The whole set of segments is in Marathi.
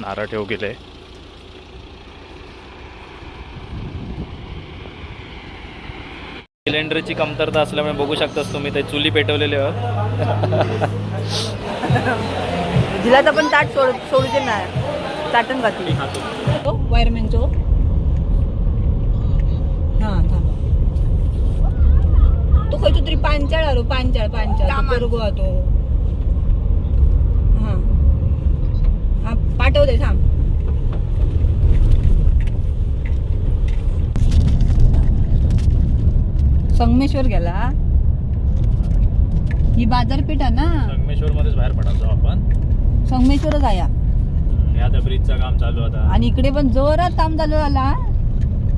नारळ ठेवू गेले. सिलेंडरची कमतरता असल्यामुळे बघू शकतास तुम्ही ते चुली पेटवलेले आहोत. दिला तर पण ताट सोडूचे नाही, ताटण घातली वायरमॅनचो. हां थांबा, तो खयचो तरी पांचाळ आलो, पांचाळ पोरगो हा तो. हां हां पाठवते थांब. संगमेश्वर गेला, ही बाजारपेठ आहे ना. संगमेश्वर मध्येच बाहेर पडायचो आपण. संगमेश्वरच आहे आता ब्रिजचं काम चालू होता आणि इकडे पण जोरात काम चालू झाला.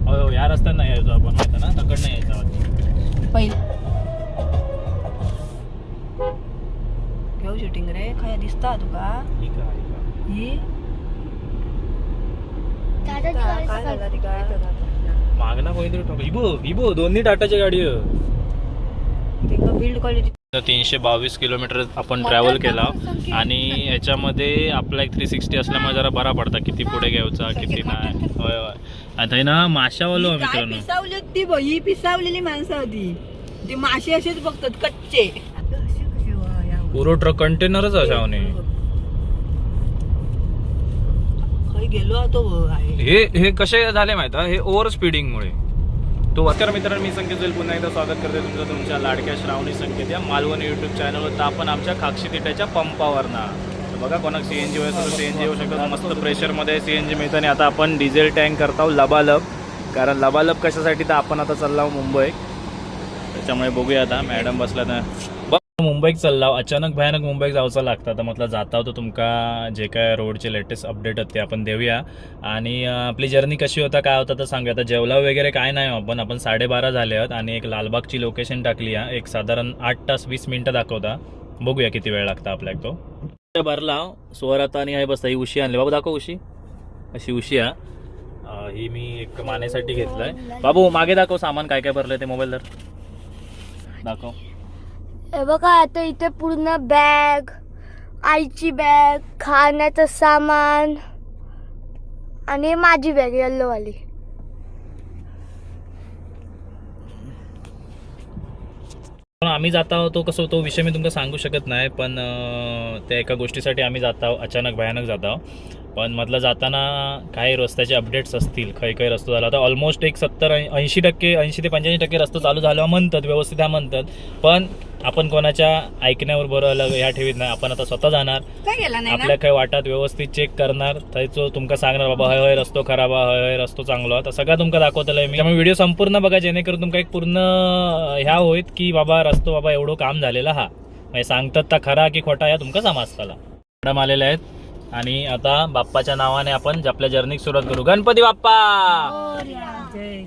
हो या रस्त्यात नाही यायचो आपण, माहिती ना, तकड नाही यायचं पहिले घेऊ शूटिंग रे. काय दिसता तुका ही काय झाला ती काय मागना कोणतरी ठोक. इबो दोन्ही टाटाची गाडी बिल्ड क्वालिटी. 322 किलोमीटर आपण ट्रॅव्हल केला आणि याच्यामध्ये आपला एक 360 असल्यामुळे जरा बरा पडता किती पुढे घ्यायचा किती नाही. होय होय. आता ना माशावालो मित्रांनो, पिसावली ती ही पिसावलेली माणसं होती ती. मासे असेच बघतात कच्चे. पुरो ट्रक कंटेनरच असावने. गेलो तो हे कसे झाले माहिती हे ओव्हर स्पीडिंग मुळे. तो नमस्कार मित्रांनो, मी संकेत जोईल पुन्हा एकदा स्वागत करते तुमच्या लाडक्या श्रावणी संकेत या मालवण यूट्यूब चॅनलवर. तर आपण आमच्या खाक्षी तिट्याच्या पंपावर ना बघा, कोणाक CNG व्हायचं तर CNG येऊ शकतो. मस्त प्रेशरमध्ये CNG मिळतं. आणि आता आपण डिझेल टँक करतो लबालब. कारण लबालब कशासाठी तर आपण आता चाललो मुंबई, त्याच्यामुळे बघूया. आता मॅडम बसला तर मुंबईत चालला, अचानक भयानक मुंबईत जावचं लागतं. तर म्हटलं जाता होतं तुमका जे काय रोडचे लेटेस्ट अपडेट आहेत ते आपण देऊया. आणि आपली जर्नी कशी होता काय होता तर सांगूया. आता जेवला वगैरे काय नाही आपण 12:30 झाले आहेत आणि एक लालबागची लोकेशन टाकली आहे. एक साधारण 8 तास 20 मिनिटं दाखवता. बघूया किती वेळ लागता आपल्याला तो भरला. स्वर आता आणि आहे बसता. ही उशी आणली बाबू, दाखव उशी. अशी उशी ही मी एक मानेसाठी घेतलंय. बाबू मागे दाखव सामान काय काय भरलंय ते. मोबाईल दाखव. हे बघा, आता इथे पूर्ण बॅग, आईची बॅग, खाण्याचं सामान आणि माझी बॅग येल्लोवाली. आम्ही जाता होतो कसं होतो विषय मी तुमका सांगू शकत नाही, पण त्या एका गोष्टीसाठी आम्ही जात आहोत. अचानक भयानक जात आहोत. पण म्हटलं जाताना काही रस्त्याचे अपडेट्स असतील. काही रस्तो झाला तर ऑलमोस्ट एक 80 ते 85% रस्तो चालू झाला म्हणतात, व्यवस्थित म्हणतात. पण आपण कोणाच्या ऐकण्यावर बरोबर ह्या ठेवीत नाही. आपण आता स्वतः जाणार, आपल्या काही वाटात व्यवस्थित चेक करणार. थंयचो तुमका सांगणार बाबा हय रस्तो खराब हय रस्तो चांगलो. तर सगळं तुमका दाखवतलंय मी. त्यामुळे व्हिडिओ संपूर्ण बघा, जेणेकरून तुमका एक पूर्ण ह्या होईत की बाबा रस्तो बाबा एवढं काम झालेला हा म्हणजे सांगतात तर खरा की खोटा या तुमका समजताला. मॅडम आलेले आहेत आणि आता बाप्पाच्या नावाने आपण आपल्या जर्नीक सुरुवात करू. गणपती बाप्पा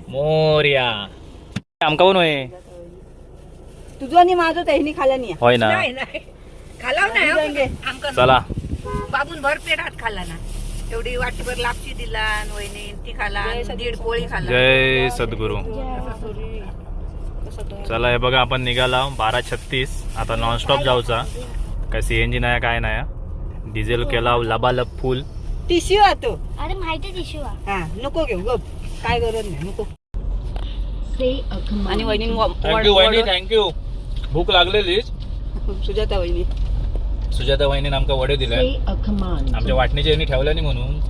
मोरया. आमका पण होय तुझं आणि माझं त्यांनी खाला नाही होय ना. खाला नाही चला बाबून भरपेट हात खाल्ला ना. एवढी वाटीभर लापशी दिला वहिनी ती खाला, 1.5 पोळी खाला. जय सद्गुरू. चला हे बघा आपण निघाला 12:36. आता नॉनस्टॉप जाऊचा. काय CNG नाही काय नाही, डिझेल केला लबालब फुल. टिश्यू आतो. अरे माहिती टिश्यू हा नको घेऊ गप, काय गरज नाही नको. आणि वहिनी थँक्यू वहिनी, थँक्यू. भूक लागलेलीच. सुजाता वहिनीने आमका वडे दिले आमच्या वाटणीच्या यांनी ठेवल्या नाही म्हणून.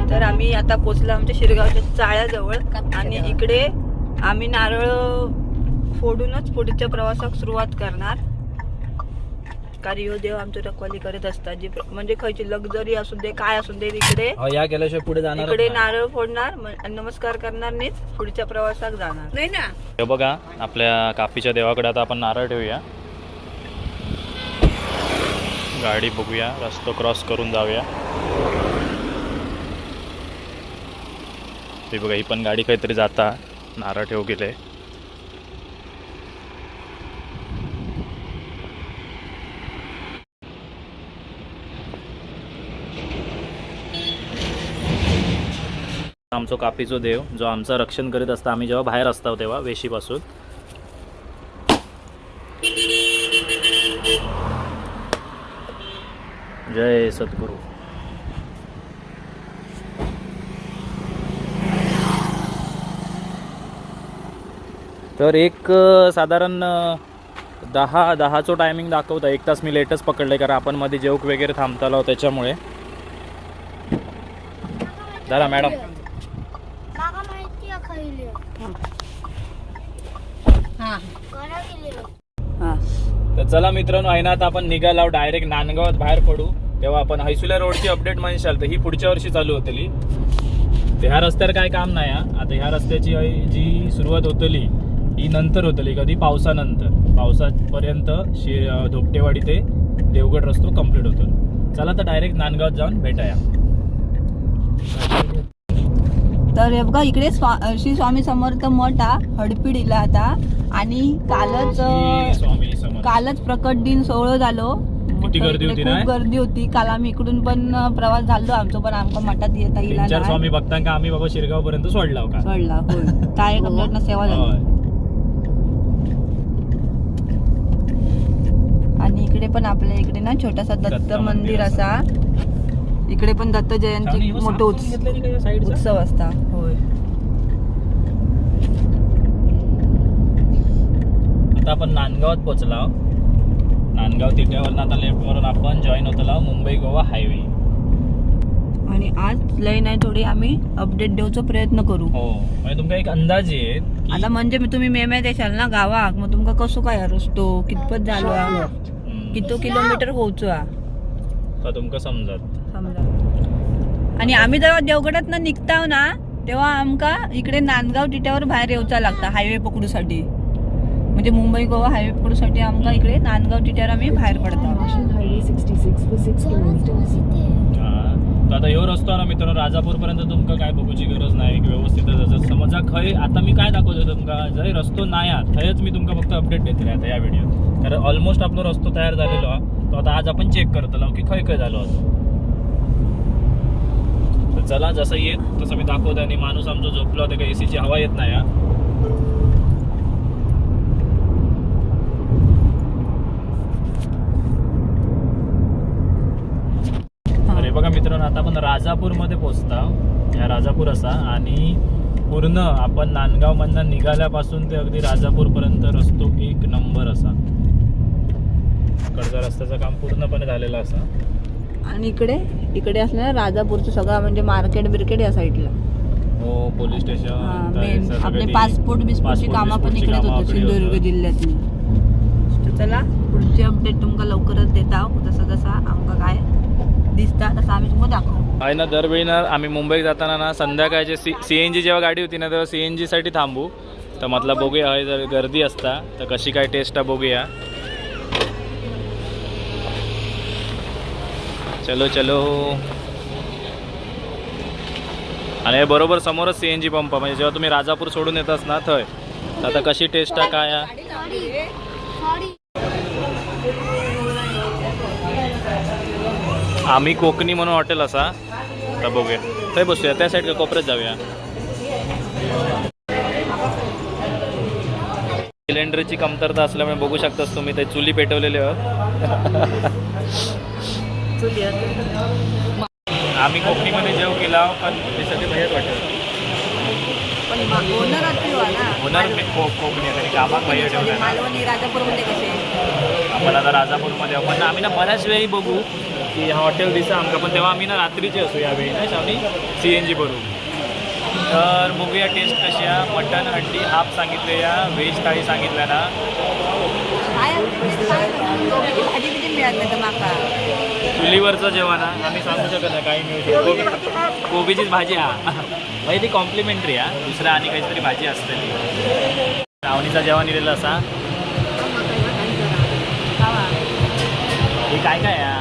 तर आम्ही आता पोचलो आमच्या शिरगावच्या चाळ्याजवळ. आणि इकडे आम्ही नारळ फोडूनच पुढच्या प्रवासाक सुरुवात करणार. कारण यो देव आमचं रखवाली करत असतात. जी म्हणजे खयची लक्झरी असू दे काय असू दे, इकडे या केल्याशिवाय पुढे जाणार. इकडे नारळ फोडणार, नमस्कार करणार नाहीच, पुढच्या प्रवासाक जाणार नाही ना. हे बघा आपल्या काफीच्या देवाकडे आता आपण नारळ ठेवूया. गाडी बघूया, रस्तो क्रॉस करून जाऊया. ते बघा ही पण गाडी काहीतरी जाता. नारळ ठेवू गेले. आमचो काफीचो देव जो आमचं रक्षण करीत असता आम्ही जेव्हा बाहेर असतो तेव्हा वेशीपासून. जय सद्गुरू. तर एक साधारण 10:10 टायमिंग दाखवता. 1 तास मी लेटच पकडले कारण आपण मध्ये जेवक वगैरे थांबता आलो त्याच्यामुळे. जरा मॅडम माका माहिती आहे खैले हा करा गेले हा. तर चला मित्रांनो, आहे ना आता आपण निघालो डायरेक्ट नांदगावात बाहेर पडू. तेव्हा आपण हैसुल्या रोडची अपडेट म्हणशाल तर ही पुढच्या वर्षी चालू होतली. तर ह्या रस्त्यावर काय काम नाही हा. आता ह्या रस्त्याची जी सुरुवात होतली ही नंतर होतली, कधी पावसानंतर. पावसापर्यंत धोपटेवाडी ते देवगड रस्तो कंप्लीट होतो. चला तर डायरेक्ट नांदगावात जाऊन भेटाया. तर हे बघा इकडे श्री स्वामी समर्थ मठ हा हडपिडीला आता. आणि स्वामी समर्थ. कालच प्रकट दिन सोहळं झालो. किती गर्दी होती ना? खूप गर्दी होती. काल आम्ही इकडून पण प्रवास झालो आमचं, पण आमका मठात येता येईल 3-4 स्वामी भक्तांका आम्ही बाबा शिरगाव पर्यंत सोडला का सोडला. होय, काय कंप्लेंट सेवा झाली. होय. आणि इकडे पण आपल्या इकडे ना छोटासा दत्त मंदिर असा. इकडे पण दत्त जयंती मोठं उत्सव असता. होय. आता आपण नांदगावात पोहोचला. नांदगाव तिट्यावरून आता लेफ्ट वरून आपण जॉईन होतो मुंबई गोवा हायवे. आणि आज लय नाही थोडी आम्ही अपडेट देऊचा प्रयत्न करू. हो, म्हणजे तुमका एक अंदाज येत आता म्हणजे मी तुम्ही मेमे देशाल ना गावाक, मग तुमका कसो काय रस्तो कितपत झालो हा? किती किलोमीटर होऊचो हा का तुमका समजत. समजा. आणि आम्ही जेव्हा देवगडात ना निघताव ना तेव्हा आमका इकडे नांदगाव टिट्यावर बाहेर येऊचा लागता हायवे पकडूसाठी. म्हणजे मुंबई गोवा हायवे पकडूसाठी आमका इकडे नांदगाव टिट्यावर आम्ही बाहेर पडतो. तर आता ह्यो रस्तो ना मित्रांनो राजापूर पर्यंत तुमका काय बघूची गरज नाही. व्यवस्थितच असं समजा खय. आता मी काय दाखवतो तुमका, जरी रस्तो नाही थंयच मी तुमका फक्त अपडेट देते आता या व्हिडिओत. कारण ऑलमोस्ट आपला रस्तो तयार झालेलो हा. तो आता आज आपण चेक करतलो की खय खय झालो असं. तर चला जसं येत तसं मी दाखवतो. आणि माणूस आमचा झोपला होता, काही एसीची हवा येत नाही हा. अरे बघा मित्रांनो, आता आपण राजापूरमध्ये पोहोचता. या राजापूर असा. आणि पूर्ण आपण नांदगाव मधनं निघाल्यापासून ते अगदी राजापूर पर्यंत रस्तो 1 नंबर असा. कडचा रस्त्याचं काम पूर्णपणे झालेलं असा. आणि इकडे असणार राजापूरचं सगळं म्हणजे मार्केट बिर्केट या साईडला. हो, पोलीस स्टेशन, मेन आपले पासपोर्ट बिस्पोर्टची कामं पण इकडेच होतं सिंधुदुर्ग जिल्ह्यातली. तर चला पुढची अपडेट तुमका लवकरच देता. जसं जसा आमका काय दिसता तसं आम्ही तुम्हाला दाखवू. आहे ना, दरवेळी ना आम्ही मुंबईत जाताना ना संध्याकाळचे CNG जेव्हा गाडी होती ना तेव्हा CNG साठी थांबू. तर म्हटलं बघूया आहे जर गर्दी असता तर कशी काय टेस्ट आहे बघूया. चलो चलो. आणि हे बरोबर समोरच CNG पंप. म्हणजे जेव्हा तुम्ही राजापूर सोडून येतास ना थंय. तर आता कशी टेस्ट आहे काय आहे. आम्ही कोकणी म्हणून हॉटेल असा. तर बघूया थंय बसूया. त्या साईड कोपऱ्यात जाऊया. सिलेंडरची कमतरता असल्यामुळे बघू शकतास तुम्ही ते चुली पेटवलेले आहोत. आम्ही कोकणीमध्ये जेव केला पण ते सगळे भैयाच वाटत. होणार कोकणी आहे कामात भैया ठेवला. राजापूरमध्ये कसे आपण आता राजापूरमध्ये पण आम्ही ना बऱ्याच वेळी बघू की हॉटेल दिसा आमका. पण तेव्हा आम्ही ना रात्रीचे असू यावेळी नाही आम्ही CNG भरू. तर बघूया टेस्ट कशी आहे. मटन हंडी हाफ सांगितले या. व्हेज थाळी सांगितल्या ना. भाजी किती मिळत नाही तर माका. चुलीवरचं जेवण आम्ही सांगू शकत नाही काही मिळू शकतो. कोबीचीच भाजी हा म्हणजे ती कॉम्प्लिमेंटरी हा. दुसऱ्या आणि काहीतरी भाजी असते. श्रावणीचा जेवण दिलेलं असा. हे काय काय हा.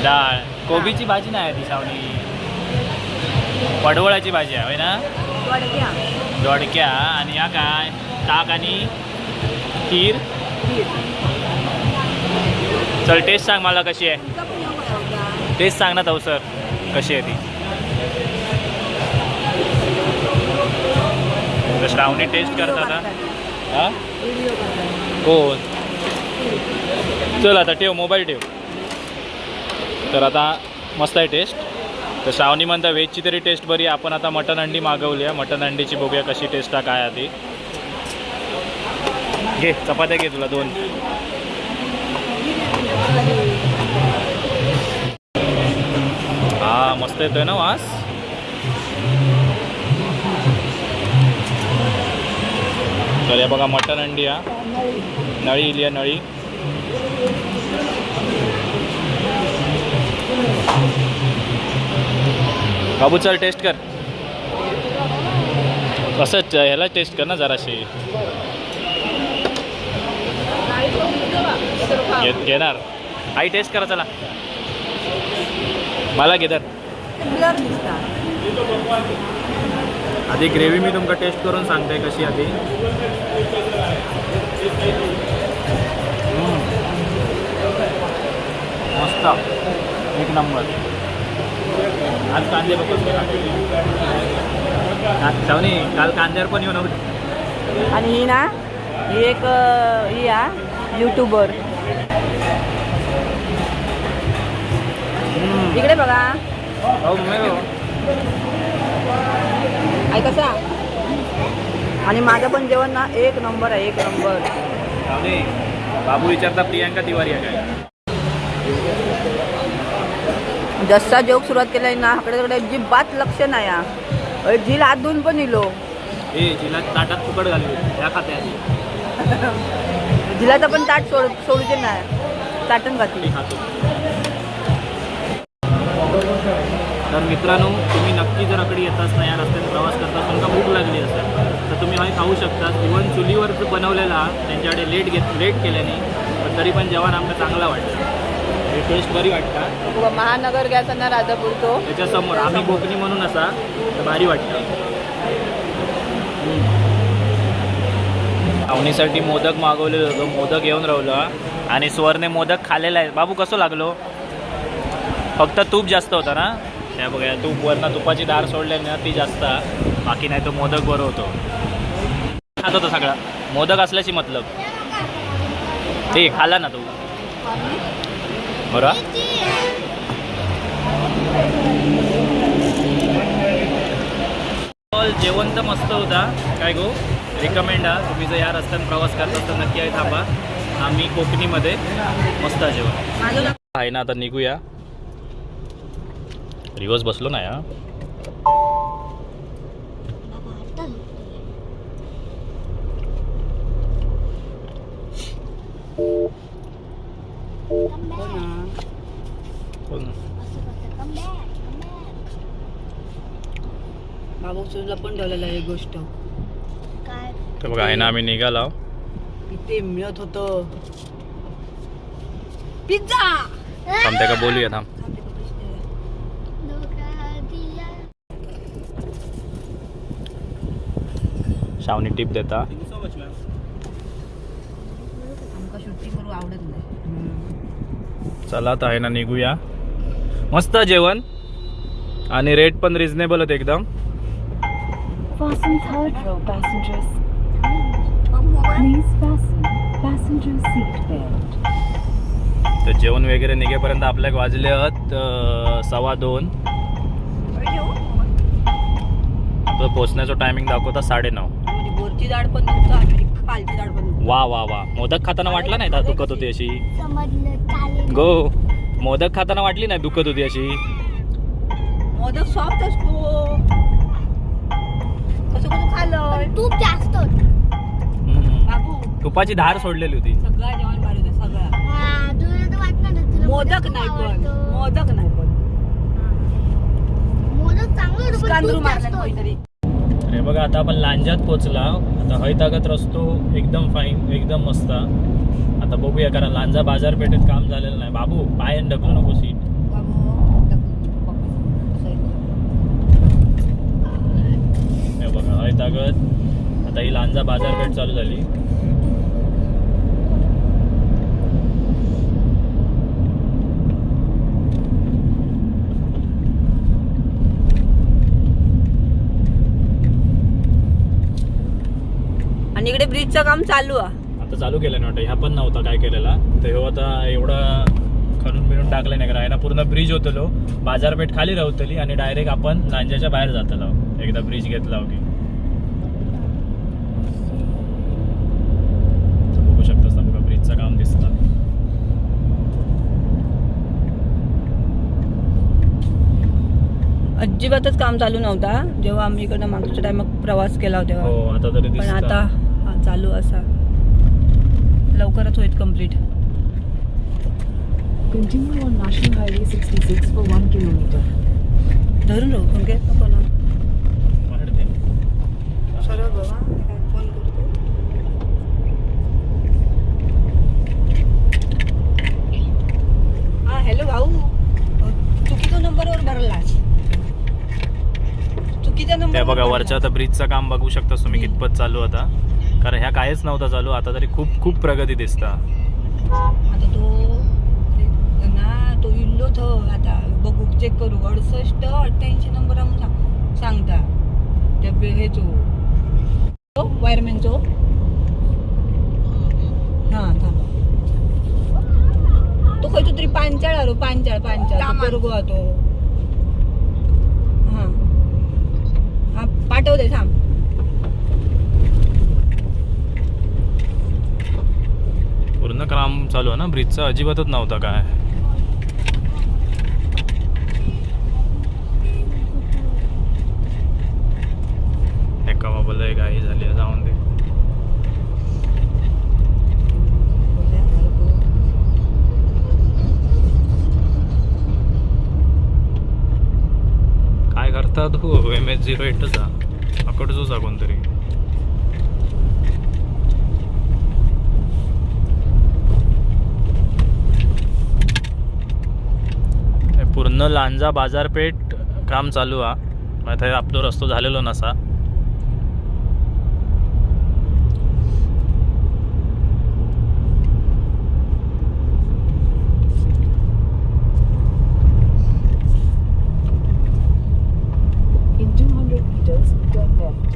डाळ कोबीची भाजी नाही ती श्रावणी. पडवळाची भाजी आहे होय ना. दोडक्या. आणि या काय ताक आणि खीर. चल टेस्ट सांग मला कशी आहे. टेस्ट सांग ना तवसर कशी आहे ती. तर श्रावणी टेस्ट करतात. हा व्हिडिओ करताय. कोण? चल आता ठेव, मोबाईल ठेव. तर आता मस्त आहे टेस्ट. तर श्रावणी म्हणता व्हेजची तरी टेस्ट बरी. आपण आता मटन अंडी मागवली आहे. मटन अंडीची बघूया कशी टेस्ट आहे काय आहे ती. घे चपात्या घे तुला 2. हा मस्त येतोय ना वास. तर या बघा मटन अंडी हा. नळी इली आहे नळी. बाबू चल टेस्ट कर. कसं ह्याला टेस्ट कर ना जराशी. घेणार आई टेस्ट करा चला. मला घे तर. ब्लर दिसता. आधी ग्रेव्ही मी तुमका टेस्ट करून सांगते कशी आधी. मस्त एक नंबर. आज कांदे बघतो शावनी. काल कांद्यावर पण येऊ नव्हते. आणि ही ना ही एक ही आ यूट्यूबर. इकडे बघा. हो मम्मी आई कसा. आणि माझं पण जेवण ना एक नंबर आहे. एक नंबर. शावनी बाबू विचारता प्रियांका तिवारी आहे काय. जसा जोक सुरुवात केलाय ना कडे अजिबात लक्ष नाही हा. झील हात धुवून पण इलो. ए जिला ताटात फुकट घालू त्या खात्या. झिलाचं पण ताट सोडूचे नाही. ताटण घातली. खातो. तर मित्रांनो तुम्ही नक्की जर अकडे येताच नाही या रस्त्याने प्रवास करता तुमका भूक लागली असेल तर तुम्ही हे खाऊ शकता. इव्हन चुलीवर बनवलेला त्यांच्याकडे लेट केल्याने पण तरी पण जेवण आमचं चांगला वाटतं. हे टेस्ट बरी वाटतं. महानगर गॅस ना राजापूर तो त्याच्यासमोर आम्ही कोकणी म्हणून असा तर भारी वाटतं. आवणीसाठी मोदक मागवलेलं होतं. मोदक येऊन राहिलं आणि स्वरने मोदक खाल्लेला आहे. बाबू कसं लागलो. फक्त तूप जास्त होता ना. त्या बघा तूप वरनं तुपाची धार सोडल्याने ना ती जास्त. बाकी नाही तो मोदक बरं होतो. खात होता सगळा मोदक असल्याची मतलब. ते खाल्ला ना तू बरं. जेवण तर मस्त होता. काय गो रिकमेंड आहे. तुम्ही जर या रस्त्याने प्रवास करता तर नक्की आहे थांबा. आम्ही कोकणीमध्ये मस्त जेवण आहे ना. आता निघूया. रिवर्स बसलो ना या. बाबू सुजला पण ठेवलेला एक गोष्ट. काय तर बघा आहे ना आम्ही निघालो. इथे मिळत होतं पिझ्झा. थांब त्या का बोलूया थांब. शावनी टिप देता. आमका शूटिंग करू आवडत नाही. चला तर आहे ना निघूया. मस्त जेवण आणि रेट पण रिझनेबल होते एकदम. Fasten third row passengers. Please fasten passenger seat belt. तर जेवण वगैरे निघेपर्यंत आपल्याक वाजले आहेत 2:15. तर पोचण्याचा टायमिंग दाखवता 9:30. वरची डाळ पण नुकतं आणि खालची डाळ पण नुकतं. वा वा वा. मोदक खाताना वाटला नाही दुखत होती अशी. समजलं चालेल. गो मोदक खाताना वाटली नाही दुखत होती अशी. मोदक सॉफ्ट असतो. कसं कसं खाल्लं. तूप जास्त होत. बाबू तुपाची धार सोडलेली होती. सगळं जेवण भारी होतं सगळं. हा तुला तर वाटणार ना तुला मोदक नाही पण आवडतो. मोदक नाही पण मोदक चांगलं होतं, पण कांदरू तूप मारलं जास्त होतं. काहीतरी. अरे बघा आता आपण लांजात पोचला. आता हैतागत रस्तो एकदम फाईन एकदम मस्त. आता बघूया कारण लांजा बाजारपेठेत काम झालेलं नाही. बाबू पायान ढकलू नको सीट. हे बघा हैतागत आता ही लांजा बाजारपेठ चालू झाली. आणि इकडे ब्रिजचं काम चालू आहे. आता चालू केलं ना वाटतं, ह्या पण नव्हता काय केलेला तर ह्यो आता एवढं खणून बिणून टाकलं नाही. कारण पूर्ण ब्रिज होतलो, बाजारपेठ खाली राहतली आणि डायरेक्ट आपण लांजाच्या बाहेर जातलो एकदा ब्रिज घेतला की. बघू शकतोस ना बघा ब्रिजचं काम दिसतं. अजिबातच काम चालू नव्हता जेव्हा आम्ही इकडनं मागच्या टाइमात प्रवास केला होता तेव्हा. हो आता तरी पण दिसतं. आता हा चालू असा लवकरच होईल complete. Continue on National Highway 66 for 1 kilometer. धरून राहू फोन घेत नको ना. वाढते. सरळ बघा फोन करतो. हा हॅलो भाऊ, चुकीच्या नंबरवर भरलास. चुकीच्या त्या नंबर बघा वरच्या आता ब्रिजचं काम बघू शकता तुम्ही कितपत चालू आता. कारण ह्या काहीच नव्हता चालू, आता तरी खूप खूप प्रगती दिसता. आता तो ना तो इल्लो थो आता बघू चेक करू 68 88 नंबर आम्ही सांगता त्या हेचो वायरमॅनचो. हा थांबा तो खंयचो तरी पांचाळ बरोबर तो. हा हा पाठवते थांब. पूर्ण काम चालू आहे ना ब्रिजचं, अजिबातच नव्हता काय. एका बाबाला गाई झाली जाऊन दे. काय करतात हो MS-08 अकडचो सा कोणतरी. पूर्ण लांजा बाजारपेठ काम चालू हा. माहिती आपलो रस्तो झालेलो नसा. In 200 meters, turn left.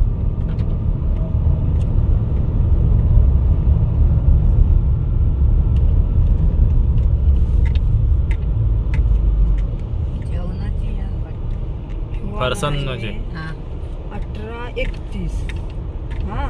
Person जे 1831 हा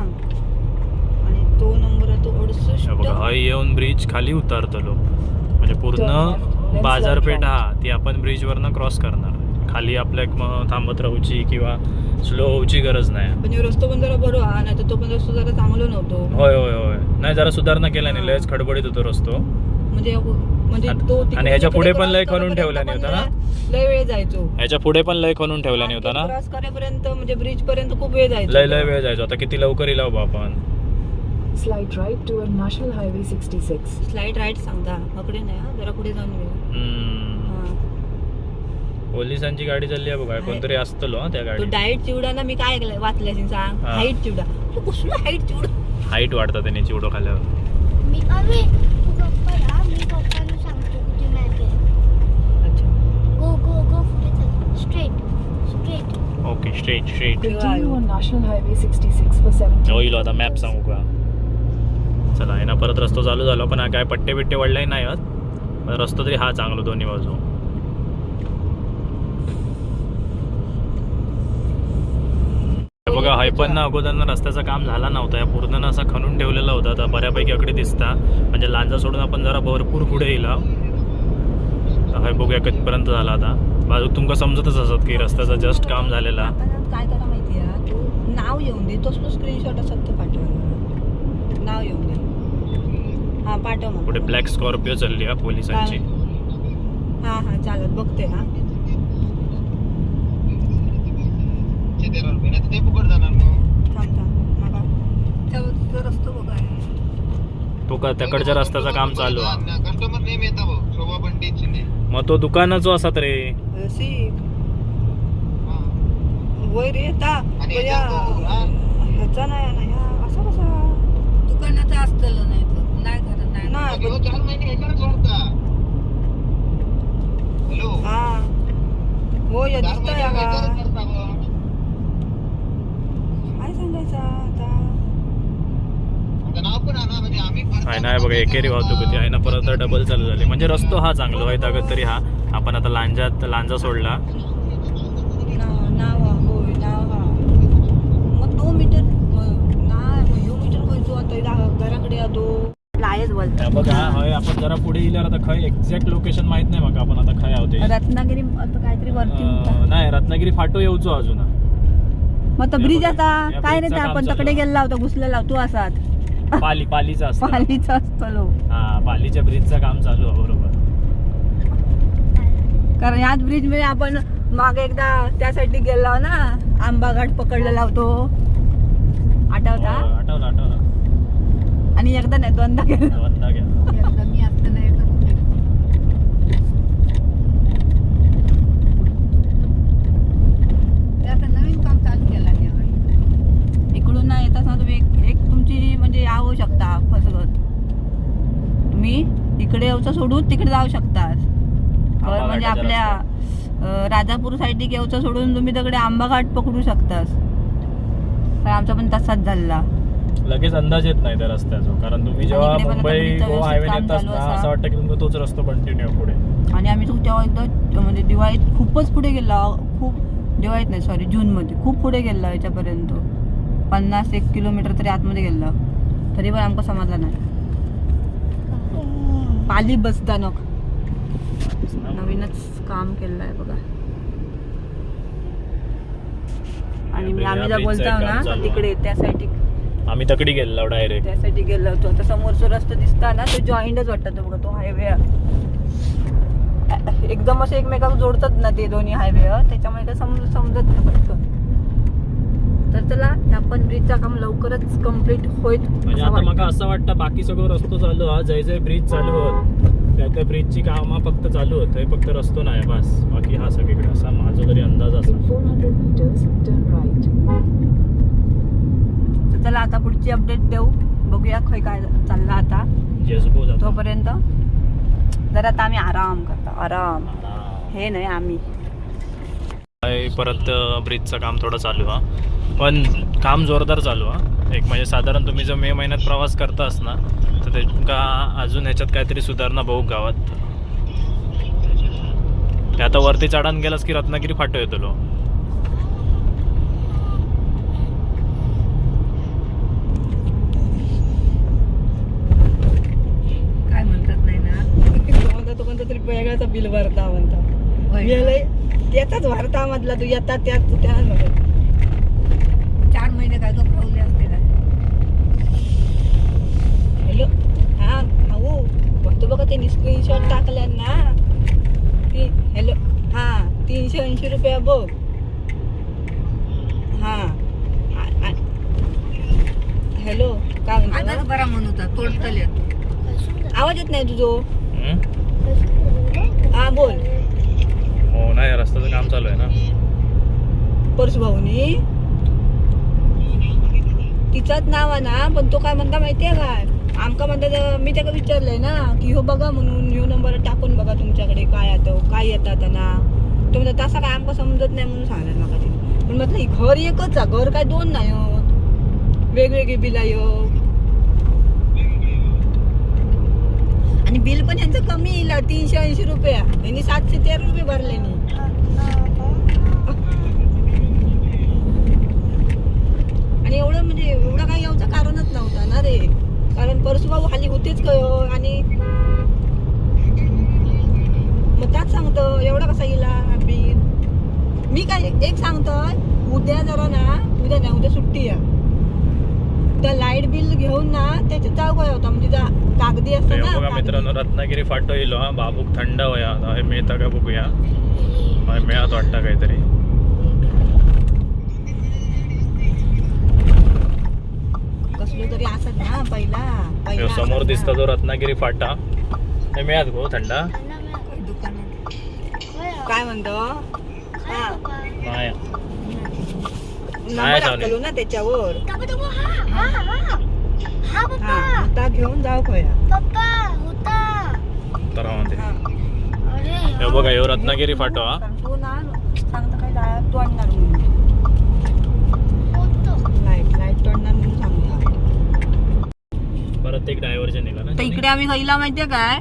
आणि तो नंबर आहे तो 68. बघा हा येऊन ब्रिज खाली उतारतलो म्हणजे पूर्ण बाजारपेठ हा ती आपण ब्रिजवरनं क्रॉस करणार. खाली आपल्या थांबत राहूची किंवा स्लो होऊची गरज नाही. पण हे रस्तो पण जरा बरो हा, नाही तर तो पण रस्तो जरा चांगलो नव्हतो. होय होय होय नाही जरा सुधारणा केला नाही, लयच खडबडीत होतो रस्तो. म्हणजे तो आणि ह्याच्या पुढे पण लय खणून ठेवला नाही होता ना. लय वेळ जायचो. ह्याच्या पुढे पण लय खणून ठेवला नाही होता ना. क्रॉस करेपर्यंत म्हणजे ब्रिज पर्यंत खूप वेळ जायचो. लय वेळ जायचो. आता किती लवकर येईल बाबा आपण. Slide right toward National Highway 66. Slide right सांगता पकडे नाही हा, जरा पुढे जाऊन घेऊ. पोलिसांची गाडी चालली आहे बघा, कोणतरी असतलो हा त्या तो गाडी. डाएट चिवडा ना मी काय ऐकलंय वाचल्याशी सांग. हा. हाईट चिवडा तू कसला हाईट चिवडा. हाईट वाढतात त्याने चिवडो खाल्यावर. मी तू गप्पा या मी पप्पांना सांगतो कुठे मॅप आहे. अच्छा गो गो गो पुढे चल straight. Okay straight Continue on National Highway 66 for 70 होईल आता मॅप सांगू का. चला आहे ना परत रस्तो चालू झाला पण हा काय पट्टे बिट्टे वडलाही नाही होत. पण रस्तो तरी हा चांगलो दोन्ही बाजू. बघा हाय पण ना अगोदर रस्त्याचं काम झाला नव्हता, या पूर्ण ना असा खणून ठेवलेला होता. आता बऱ्यापैकी अकडे दिसता म्हणजे लांजा सोडून आपण जरा भरपूर पुढे येईल. हाय बघूया कितपर्यंत झाला आता. बाजू तुमका समजतच असत की रस्त्याचं जस्ट काम झालेला. आपण काय करा माहिती आहे तू नाव येऊन दे तोच स्क्रीनशॉट असत तर पाठव. नाव येऊन दे हा पाठव मग. पुढे ब्लॅक स्कॉर्पिओ चालली हा पोलिसांची. हा हा चालत बघते हा. थांब थांब मला रस्तो बघा. तो का त्याकडच्या रस्त्याचं काम चालू आहे. कस्टमर नेम येता भाऊ शोभा पंडित शिंदे. मग तो दुकानाचो असत रे. सी वय रे ता आणि बया ह्याचा नाही ना ह्या असा कसा दुकानाचा असतलो नाही तो नाही करत नाही. नाही हो 4 महिने ह्याच्याच वाढता. हॅलो हा हो या 4 दिसतोय महिने का ह्याच्याच करता बा. काय सांगायचं आता. पण आणा म्हणजे आम्ही आहे ना बघा एकेरी वाहतूक होती आहे ना परत डबल चालू झाली म्हणजे रस्तो हा चांगलो आहे तागत तरी हा आपण आता लांजा सोडला नाव होय नाव हा मग 2 मीटर नाही मग मीटर खंयचो आता घराकडे येतो लायच बोलता बघा हय आपण जरा पुढे गेल्यावर आता खय एक्झॅक्ट लोकेशन माहित नाही मग आपण आता खय आहोत रत्नागिरी आता काहीतरी वरती म्हणतात. नाही रत्नागिरी फाटो येऊचो अजून मग तो ब्रिज आता या काय रे ब्रिजचं ते काम आपण चालू तकडे आहे. गेला होता घुसलेला तू असात पालीचा असतो पालीचा असतो हा पालीच्या ब्रिजचं काम चालू आहे बरोबर कारण याच ब्रिज मध्ये आपण मागे एकदा त्यासाठी गेलो ना आंबा घाट पकडलेला होतो आठवता आठवलं आणि एकदा नाही दोनदा गेलो दोनदा गेला एकदा मी असताना एकच ते आता नवीन काम चालू केला मी आवडलं. इकडून ना येताच ना तुम्ही एक तुमची म्हणजे येऊ शकता फसगत तुम्ही इकडे येऊचं सोडून तिकडे जाऊ शकता म्हणजे आपल्या राजापूर साईडला येऊचं सोडून तुम्ही तिकडे आंबा घाट पकडू शकतास तर आमचा पण तसाच झाला लगेच अंदाज येत नाही त्या रस्त्याचा कारण तुम्ही जेव्हा इकडे पण आता मुंबई ब्रिजचं गोवा हायवे काम येत चालू असता असा. असं वाटतं की तुमचा तोच रस्ता कंटिन्यू पुढे आणि आम्ही तो तेव्हा एकदा म्हणजे दिवाळीत खूपच पुढे गेला खूप दिवाळीत नाही सॉरी जूनमध्ये खूप पुढे गेला याच्यापर्यंत 50-1 किलोमीटर तरी आतमध्ये गेला तरी पण आमका समजला नाही पाली बसतानक नवीनच काम केलं आहे बघा आणि आम्ही ज्या बोलतो ना तिकडे त्या साईड आम्ही तकडी गेलो डायरेक्ट त्यासाठी गेलो होतो आता समोरचा रस्ता दिसता ना तो जॉईंटच वाटत बघा तो हायवे एकदम असे एकमेकाला जोडतात ना ते दोन्ही हायवे त्याच्यामुळे काय समजत नाही पटकन तर चला आपण ब्रिजचा काम लवकरच कम्प्लीट होईल म्हणजे आता मला असं वाटतं बाकी सगळं रस्तो चालू हा जय ब्रिज चालू होत त्या ब्रिजची कामं फक्त चालू होत फक्त रस्तो नाही बस बाकी हा सगळीकडे असा माझा तरी अंदाज असा In 400 meters, turn right. तर चला आता पुढची अपडेट देऊ बघूया खय काय चालला आता जेसबो जातो तोपर्यंत जरा आता आम्ही आराम करता आराम हे नाही आम्ही परत ब्रिजचं काम थोडं चालू हा पण काम जोरदार चालू हा एक म्हणजे साधारण तुम्ही जर मे महिन्यात प्रवास करतास ना तर तुमका अजून ह्याच्यात काहीतरी सुधारणा बघू गावात ते आता वरती चढान गेलास की रत्नागिरी फाटो येतो लो काय म्हणतात नाही ना तो कोणता तरी वेगळाचा बिल भरता म्हणता त्याचाच भरता मधला तू येतात त्यात तू त्या 4 महिने काय तो खावले असते काय हॅलो हा भाऊ बघतो बघा त्यांनी स्क्रीनशॉट टाकल्या ना हॅलो हा 380 रुपये बघ हा हॅलो काय आजच म्हणतो बरा म्हणत होता तोडतले आवाज येत नाही तुझो हा बोल हो नाही रस्त्याचं काम चालू आहे ना परशु भाऊनी तिचाच नाव आहे ना पण तो काय म्हणता माहितीये काय आमका म्हणता मी त्याला विचारलंय ना की हो बघा म्हणून ह्यो नंबर टाकून बघा तुमच्याकडे काय येतं काय येतात ना तो म्हणता तसा काय आमका समजत नाही म्हणून सांगणार मला ते पण म्हटलं घर एकच आहे घर काय 2 नाही वेगवेगळी बिल आहे आणि बिल पण यांचं कमी येईल 380 रुपये यांनी 713 रुपये भरले नी आणि एवढं म्हणजे एवढं काही यावचं कारणच नव्हतं ना रे कारण परशुभाऊ खाली होतेच आणि मग त्याच सांगतो एवढा कसा गेला बिल मी काय एक सांगतोय उद्या जरा ना उद्या नाही उद्या सुट्टी आहे त्या लाईट बिल घेऊन ना त्याच्यात जाऊ काय होता म्हणजे कागदी असतं ना बघा मित्रांनो रत्नागिरी फाटो येलो हा बाबूक थंड वया हे मिळता का बघूया मिळत वाटतं काहीतरी कसलो तरी असत ना पहिला समोर दिसता जो रत्नागिरी फाटा हे मिळत गो थंड दुकानात काय म्हणतो हा नाही नंबर टाकलो ना त्याच्यावर हा आता घेऊन जाऊ खोया पप्पा होता तर हे बघा हे रत्नागिरी फाटो हा तू ना सांगता काय जाय तू आणणार म्हणून लाईट तोडणार म्हणून सांगता आता इकडे आम्ही खाईला माहितीये काय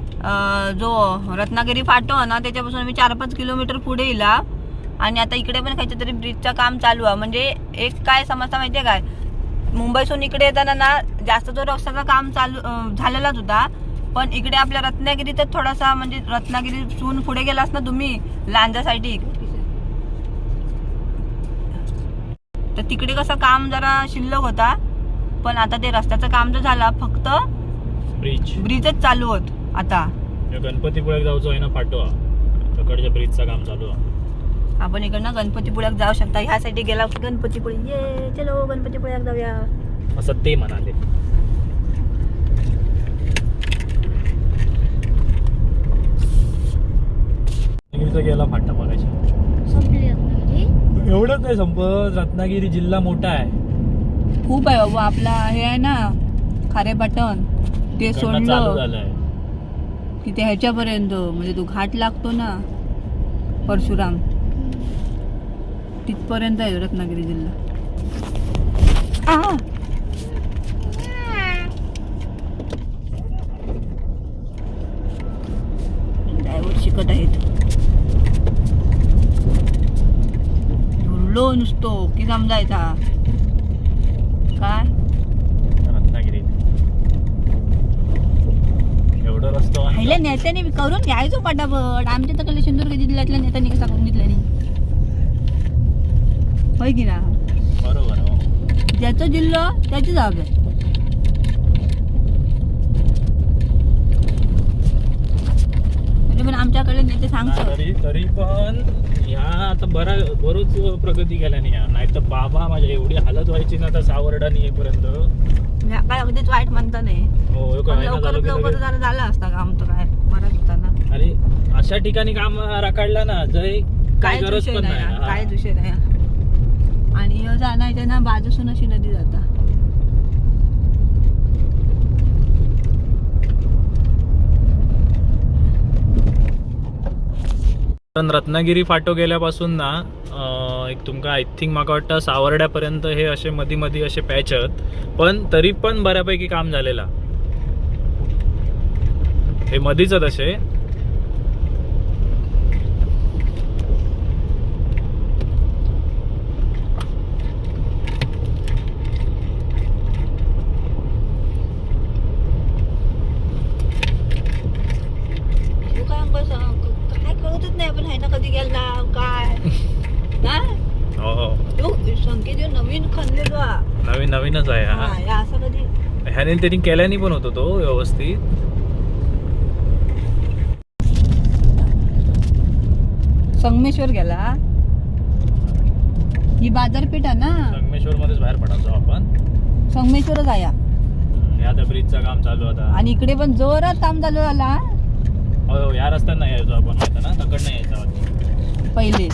जो रत्नागिरी फाटो ना त्याच्यापासून आम्ही 4-5 किलोमीटर पुढे येला आणि आता इकडे पण काहीतरी तरी ब्रिजचं काम चालू आहे. म्हणजे एक काय समजता माहितीये काय, मुंबईसून इकडे येताना ना जास्त तो रस्त्याचं काम चालू झालेलाच होता, पण इकडे आपल्या रत्नागिरीतच थोडासा म्हणजे रत्नागिरीतून पुढे गेलास ना तुम्ही लांजा साईड तर तिकडे कसं काम जरा शिल्लक होता, पण आता ते रस्त्याचं काम तर झालं, फक्त ब्रिजच चालू होत. आता गणपतीपुळ्यात जाऊचं आहे ना फाटो तिकडच्या ब्रिजचं काम चालू आहे. आपण इकडनं गणपतीपुळ्यात जाऊ शकता. ह्या साईडे गेला गणपतीपुळे, ये चलो गणपतीपुळ्यात जाऊया असं ते म्हणाले. गेला फाटा बघायची संपली रत्नागिरी. एवढंच नाही संपत, रत्नागिरी जिल्हा मोठा आहे, खूप आहे बाबा. आपला हे आहे ना खारेपाटण, ते चालू सोडलं झालंय. की ते ह्याच्यापर्यंत म्हणजे तो घाट लागतो ना परशुराम, तिथपर्यंत आहे रत्नागिरी जिल्हा. ड्रायव्हर शिकत आहेत. झुरलो नुसतो की समजायचा काय रत्नागिरी एवढं रस्तो आहे. पहिल्या नेत्याने करून घ्यायचो पटापट. आमच्या तर कले सिंधुदुर्ग जिल्ह्यातल्या नेत्याने सांगून घेतल्याने होय की ना. बरोबर हो. ज्याचा जिल्हा त्याची जबाबदारी. म्हणजे पण आमच्याकडे नेते सांगतो तरी पण ह्या आता बरोच प्रगती केल्या नाही तर बाबा माझ्या एवढी हालत व्हायची ना आता सावर्डा नाही येईपर्यंत. काय अगदीच वाईट म्हणता नाही. हो काय ना लवकरात लवकर झालं असतं काम तर काय बरं होता ना. अरे अशा ठिकाणी काम राखाडला ना जय काय गरज पण नाही. काय विषय नाही. आणि हे जाणार ना बाजूसून अशी नदी जाता. पण रत्नागिरी फाटो गेल्यापासून ना एक तुमका आय थिंक माका वाटतं सावर्ड्यापर्यंत हे असे मधी मधी असे पॅच आहेत, पण तरी पण बऱ्यापैकी काम झालेला. हे मधीच असे काय कळतच नाही आपण ना कधी गेला काय संकेत नवीन खणलेलो नवीनच आहे हा. असं कधी ह्याने त्यांनी केल्याने पण होतो तो व्यवस्थित. संगमेश्वर गेला ही बाजारपेठ आहे ना. संगमेश्वर मध्येच बाहेर पडायचो आपण. संगमेश्वरच आहे आता ब्रिजचं काम चालू आता. आणि इकडे पण जोरात काम चालू झाला. हो या रस्त्यात नाही यायचो आपण माहिती ना, तकडनं यायचं पहिले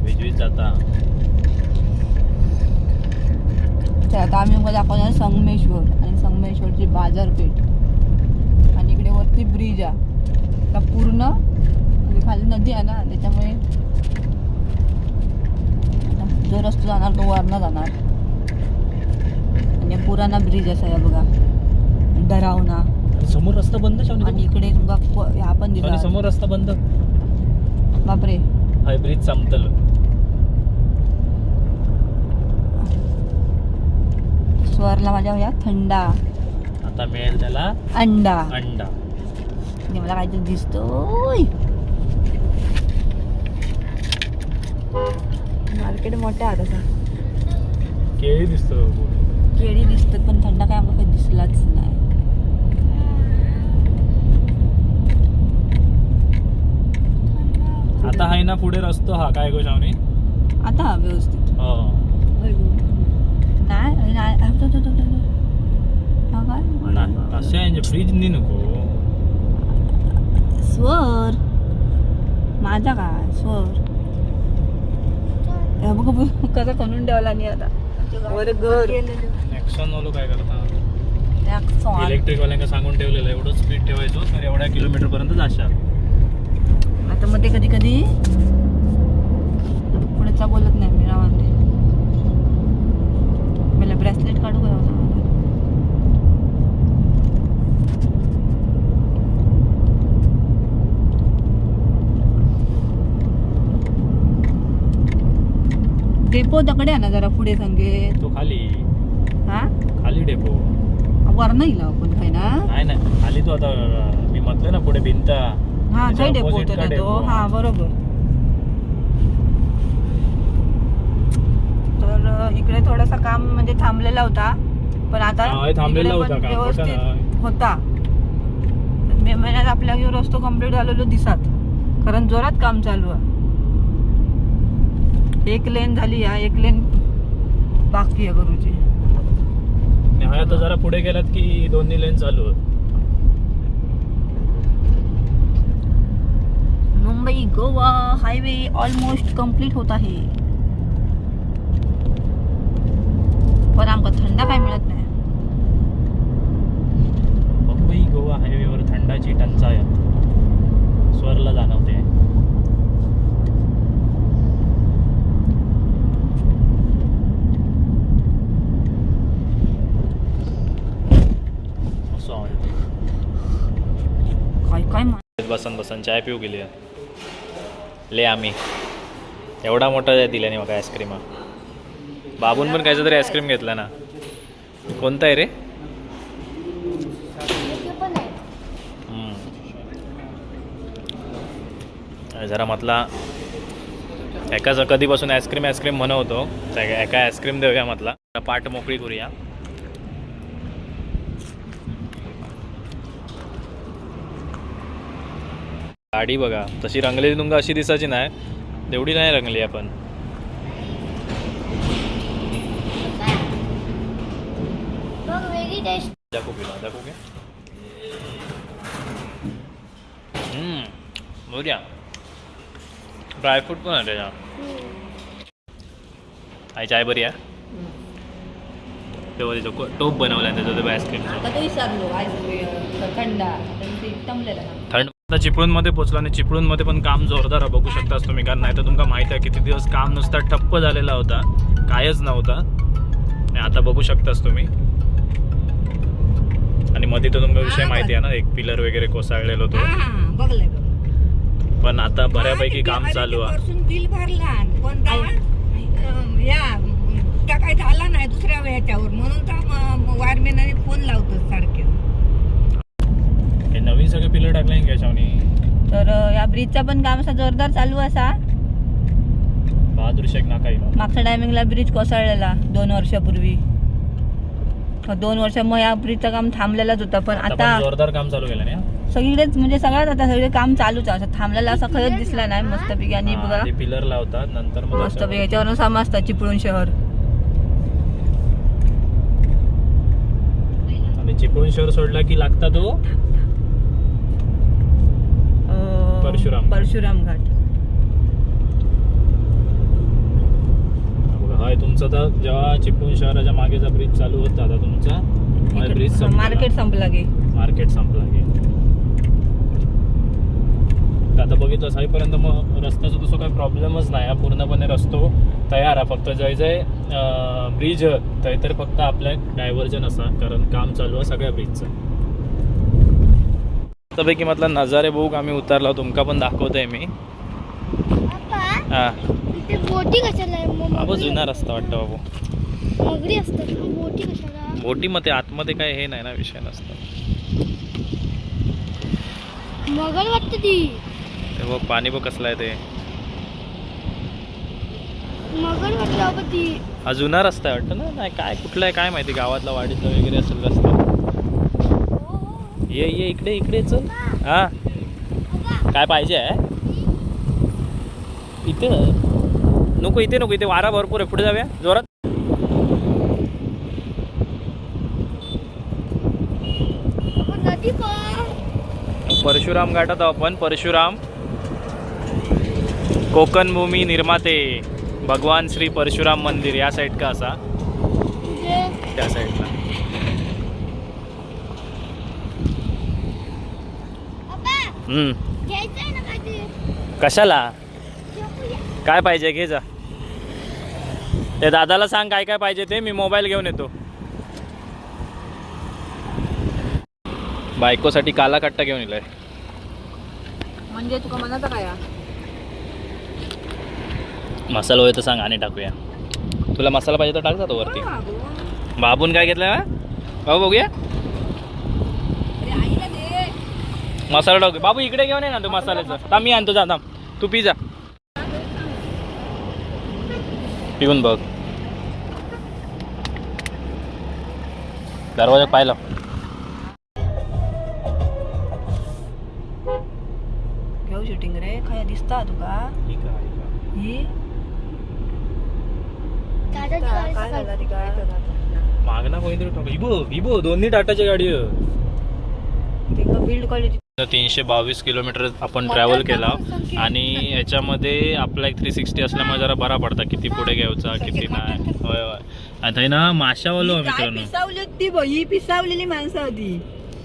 विजवीत जाता. आता आम्ही दाखवणार संगमेश्वर आणि संगमेश्वरची बाजारपेठ आणि इकडे वरती ब्रिज आहे. पूर्ण खाली नदी आहे ना त्याच्यामुळे जो रस्ता जाणार तो वरनं जाणार. आणि पुराणा ब्रिज असा आहे बघा, डरावना. समोर रस्ता बंद आणि इकडे तुमका ह्या पण दिला समोर रस्ता बंद. बापरे हाय ब्रिज संपतल. स्वरला माझ्या ह्या थंडा आता मिळेल त्याला अंडा. मला काहीतरी दिसतोय. मार्केट मोठं आहे तसा. केळी दिसतो. केळी दिसतात पण थंडा काय आम्हाला काही दिसलाच नाही. आता आहे ना पुढे रस्तो हा काय गो शावनी आता व्यवस्थित. हो नाही असे फ्रीज नाही नको. स्वर माझा काय स्वर बघ कसा खणून ठेवला नाही आता. वर घर ऍक्शन वालो काय करता, इलेक्ट्रिक वाल्यांना सांगून ठेवलेलं एवढं स्पीड ठेवायचो तर एवढ्या किलोमीटर पर्यंत जाशाल. आता मध्ये कधी कधी पुढेचा बोलत नाही मी रावांना. मला ब्रेसलेट काढू का डेपो तकडे आहे ना जरा पुढे संगे तो खाली हा खाली डेपो वर नाही लाव पण काय ना नाही नाही खाली तो आता मी म्हटलं ना पुढे भिंत हा त्याच्या थंय डेपो opposite होतो का ना तो डेपो? हा बरोबर. तर इकडे थोडासा काम म्हणजे थांबलेला होता पण आता हा, हे थांबलेला इकडे होता पण काम, होता व्यवस्थित ना. होता. मे महिन्यात आपल्या जो रस्तो कम्प्लीट झालेलो दिसत कारण जोरात काम चालू आहे. एक लेन झाली आहे एक लेन बाकी आहे करूची. हा आता जरा पुढे गेलात की दोन्ही लेन चालू आहे. Mumbai Goa highway almost complete होत आहे पण आमका थंड काय मिळत नाही. मुंबई गोवा हायवेवर थंडाची टंचाई स्वरला जाणवते. असं आहे. काय बसन चाय पिऊ गेली ले आम्ही एवढा मोठा दिल्याने मग आईस्क्रीम बाबून पण कायचं तरी आईस्क्रीम घेतला ना. कोणता आहे रे? जरा म्हटला एकाच कधीपासून आईस्क्रीम म्हणवतो एका आईस्क्रीम देऊया म्हटला. पाठ मोकळी करूया. गाडी बघा तशी रंगलेली तुमका अशी दिसायची नाही तेवढी नाही रंगली आपण. दाखवू की बघूया ड्रायफ्रूट पण आहे त्याच्या. आई चाय बरी आहे. तेव्हा टोप बनवला त्याचा आईस्क्रीम थंड. आता चिपळूणमध्ये पोचलो आणि चिपळूणमध्ये पण काम जोरदार आहे बघू शकतास तुम्ही. कारण नाही तर तुमका माहिती आहे किती दिवस काम नुसता ठप्प झालेला होता कायच नव्हता. आणि आता बघू शकतास तुम्ही. आणि मध्ये तर तुमका विषय माहिती आहे ना एक पिलर वगैरे कोसळलेलो होतो बघले पण आता बऱ्यापैकी काम चालू आहे. बिल भरला पण या काय झाला नाही दुसऱ्या ह्याच्यावर म्हणून तर वायरमॅनाने फोन लावतो सारखे. हे नवीन सगळे पिलर टाकले कशावनी. तर या ब्रिजचा पण काम असा जोरदार चालू असा. बहादूर शेख नाका मागच्या टायमिंगला ब्रिज कोसळलेला 2 वर्षापूर्वी. 2 वर्ष मग या ब्रिजचं काम थांबलेलाच होतं पण आता जोरदार काम चालू केलं ना सगळीकडेच म्हणजे सगळ्यात आता सगळे काम चालूच आहे. असं थांबलेला असा खरंच दिसला नाही मस्तपैकी. आणि बघा पिलर लावतात नंतर मस्तपैकी याच्यावरून समजतात चिपळूण शहर. आणि चिपळूण शहर सोडला की लागता तो परशुराम घाट. हाय तुमचा तर जेव्हा चिपळूण शहराच्या मागेचा ब्रिज चालू होता आता तुमचा ब्रिज मार्केट संपला गे. आता बघितलं साईपर्यंत मग रस्त्याचा तसं काही प्रॉब्लेमच नाही. पूर्णपणे रस्तो तयार आहे. फक्त जय जय ब्रिज थंय तर फक्त आपल्या डायव्हर्जन असा कारण काम चालू आहे सगळ्या ब्रिजचं. त्यापैकी म्हटला नजारे बघूक आम्ही उतरलो तुमका पण दाखवतोय मी. हा बोटी कशाला आहे? बाबा जुना रस्ता वाटतं बाबू. मगरी असतात ना, बोटी कशाला? बोटीमध्ये आतमध्ये काय हे नाही ना विषय नसतं. मगर वाटतं ती. ते बघ पाणी बघ कसलं आहे ते. मगर वाटलं बाबा ती. हा जुना रस्ता आहे वाटतं ना. नाही काय कुठला आहे काय माहिती गावातला वाडीतला वगैरे असेल रस्ता. ये इकडे चल. हा काय पाहिजे आहे इथे नको इथे वारा भरपूर आहे. पुढे जाऊया जोरात. नदी पण परशुराम घाटात आपण. परशुराम कोकण भूमी निर्माते भगवान श्री परशुराम मंदिर या साईड का असा त्या साईडला. घ्यायचंय ना काहीतरी. कशाला काय पाहिजे घे जा. ते दादाला सांग काय काय पाहिजे ते मी मोबाईल घेऊन येतो. बायकोसाठी काला कट्टा घेऊन येलाय. म्हणजे तुका मनाचा काय मसाला होय तर सांग आणि टाकूया. तुला मसाला पाहिजे तर टाक जातो वरती. बाबून काय घेतलं बाबू बघूया मसाला टाक. बाबू इकडे घेऊन ये ना तू मसाल्याचं. थांब मी आणतो. जा थांब तू पी जा. पिऊन बघ. दरवाजा पाहिला. घेऊ शूटिंग रे. काय दिसता तुका ही दादाची गाडी काय झालं ती काय मागणा कोणीतरी टाक. इबो दोन्ही टाटाची गाडी आहे. Build quality. 322 किलोमीटर आपण ट्रॅव्हल केला आणि याच्यामध्ये आपला एक 360 असल्यामुळे जरा बरा पडता किती पुढे घ्यायचा किती नाही. होय होय. आता ना माशावालो मित्रांनो. पिसावली ती ही पिसावलेली माणसं होती.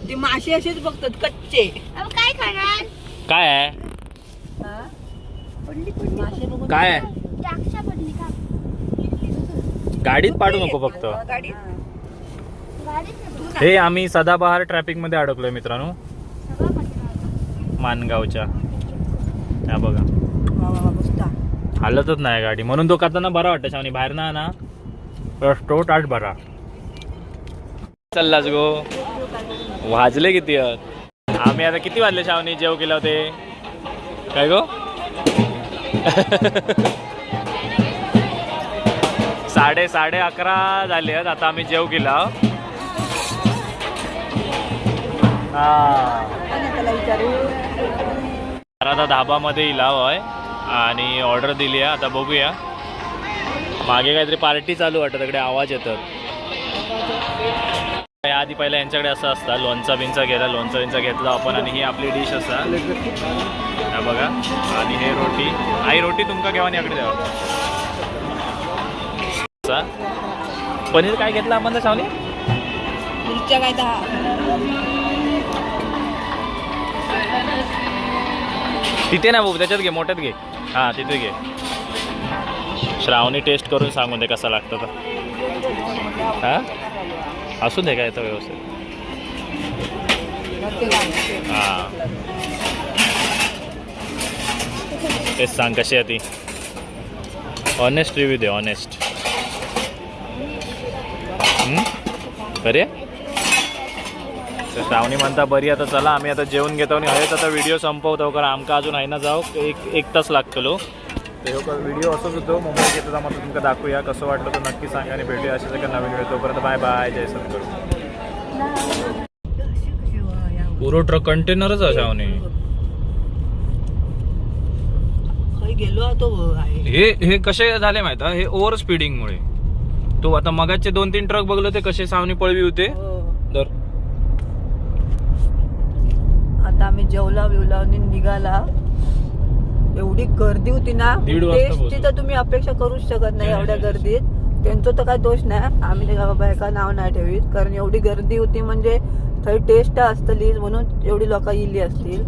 ती मासे असेच बघतात कच्चे. अब काय खाणार? काय आहे मासे बघून काय आहे द्राक्षा पडली का? गाडीत पाडू नको फक्त. गाडीत हे आम्ही सदाबहार ट्रॅफिक मध्ये अडकलोय मित्रांनो सगळं पडलं. मानगावच्या. या बघा बसता. हालतच नाही गाडी म्हणून तो करताना बरा वाटतं. शावनी बाहेर ना रस्तो टाट बरा चाललाच गो. वाजले किती आहेत? आम्ही आता किती वाजले शावनी जेव केलं होते काय गो? 11:30 झाले आहेत. आता आम्ही जेव केला. आता धाबामध्ये इला होय आणि ऑर्डर दिली आहे. आता बघूया. मागे काहीतरी पार्टी चालू वाटत तिकडे आवाज येतात. आधी पहिला यांच्याकडे असं असतं लोणचा बिंचा गेला. लोणचा बिंचा घेतला आपण आणि ही आपली डिश असा हा बघा. आणि हे रोटी. आई रोटी तुमका घेवा आणि इकडे द्यावा. पनीर काय घेतलं आपण सावनी? मिरच्या काय 10. तिथे ना भाऊ त्याच्यात घे मोठ्यात घे. हां तिथे घे. श्रावणी टेस्ट करून सांगून दे कसा लागतं तर. हां असू दे काय तर व्यवस्थित. हां तेच सांग कशी आहे ती. ऑनेस्ट रिव्ह्यू दे ऑनेस्ट. बरे श्रावणी म्हणता बरी. आता चला आम्ही आता जेवण घेतो आणि हयच आता व्हिडिओ संपवतो कारण आमका अजून आहे ना जाऊ एक तास लागतलो. तर व्हिडिओ असंच होतो. मुंबईत येतो मग तुमका दाखवूया. कसं वाटलं तर नक्की सांगा आणि भेटूया अशाच एका नवीन व्हिडिओ. तोपर्यंत बाय बाय. जय सद्गुरू. पुरो ट्रक कंटेनरच आहे शावनी. गेलो तो हे कसे झाले माहिती आहे? हे ओव्हर स्पीडिंगमुळे. तो आता मगाचे 2-3 ट्रक बघलो ते कसे सावनी पळवी होते. तर आता आम्ही जेवला बिवला आणि निघाला. एवढी गर्दी होती ना. 1:30 वाजता टेस्टची तर तुम्ही अपेक्षा करूच शकत नाही एवढ्या गर्दीत. त्यांचं तर काय दोष नाही. आम्ही त्या बाबा एका नाव नाही ठेवीत कारण एवढी गर्दी होती म्हणजे थंय टेस्ट असतलीच म्हणून एवढी लोक इली असतील.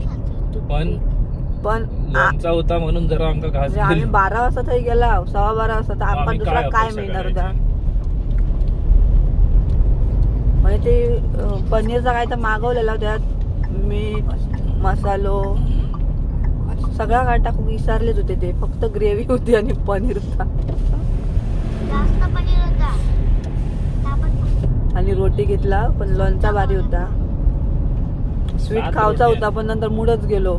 पण लोणचा होता म्हणून जरा आमका घास म्हणजे आम्ही 12 वाजता थंय गेला 12:15 वाजता तर आम्हाला आम्ही दुसरा काय काय अपेक्षा मिळणार करायची? होता. म्हणजे ते पनीरचा काय तर मागवलेला त्यात मीठ मसालो सगळा काय टाकून विसरलेच होते. ते फक्त ग्रेव्ही होती आणि पनीर होता जास्त पनीर होता. आणि रोटी घेतला. पण लोणचा भारी होता. स्वीट खावचा होता पण नंतर मूडच गेलो.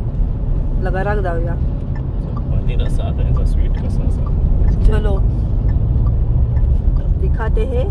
घरात जाऊया. पनीर असा स्वीट कसा असा. चलो दिखाते हे